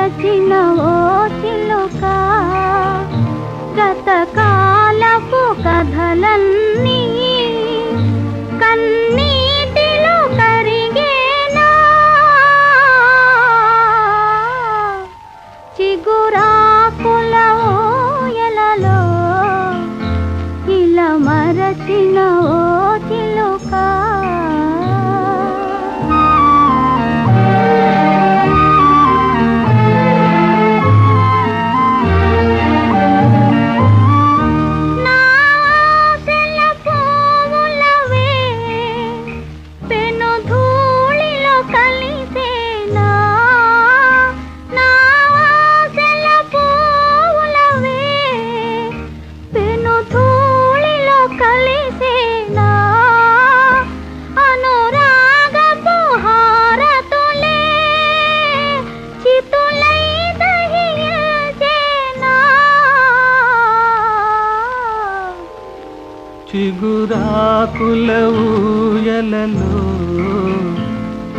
మరచిన ఓ చిలుక గతకాలపు కథలన్నీ కన్నీటిలో కరిగేనా చిగురాకుల ఊయలలో ఇలా మరచిన ఓ చిలుక చిగురాకుల ఊయలలో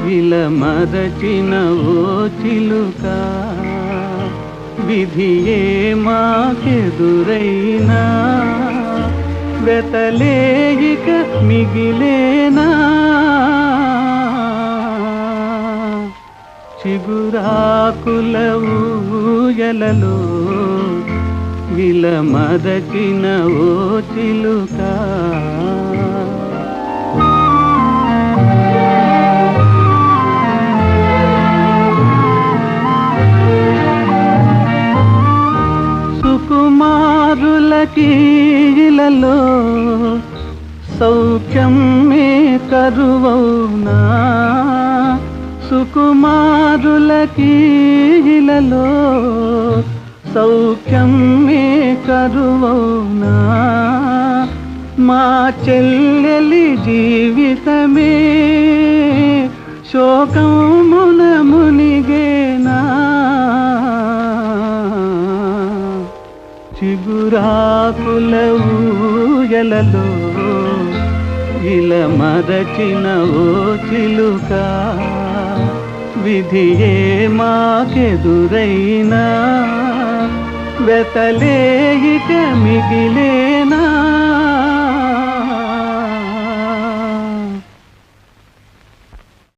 విలమరచిన ఓ చిలుక విధియే మాకెదురైనా వెతలేయిక మిగిలేనా చిగురాకుల ఊయలలో విలమరచిన ఓ చిలుక సుకుమారులకి ఇలలో సౌఖ్యం మే కరువౌనా సుకుమారులకి ఇలలో సౌఖ్యం మే కరువౌనా మా చెల్లెలి జీవితమే శోకమున మునిగేనా చిగురాకుల ఊయలలో విలమరచిన ఓ చిలుక విధియే మాకెదురైనా వెతలేయిక మిగిలే